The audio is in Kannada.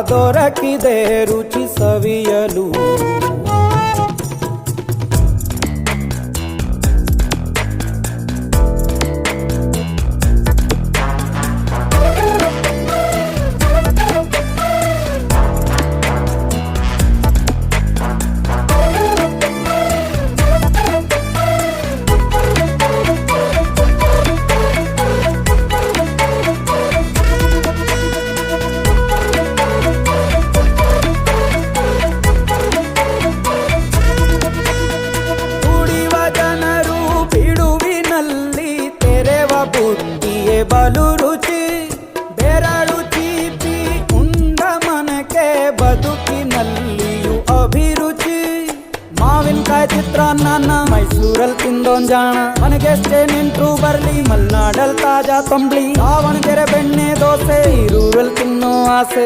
ದೊರಕಿದೆ ರುಚಿ ಸವಿಯಲು. ಬುದ್ಧಿಯೇ ಬಲು ರುಚಿ ಬೆರಳು ಚೀಪಿ ಉಂಡ ಮನಕ್ಕೆ ಬದುಕಿನಲ್ಲಿಯೂ ಅಭಿರುಚಿ. ಮಾವಿನಕಾಯಿ ಚಿತ್ರಾನ್ನ ಮೈಸೂರಲ್ಲಿ ತಿಂದೋನ್ ಜಾಣ, ಮನೆಗೆಷ್ಟೇ ನಿಂಟ್ರು ಬರ್ಲಿ ಮಲ್ನಾಡಲ್ ತಾಜಾ ತಂಬ್ಳಿ. ದಾವಣಗೆರೆ ಬೆಣ್ಣೆ ದೋಸೆ ಈರೂರಲ್ಲಿ ತಿನ್ನೋ ಆಸೆ.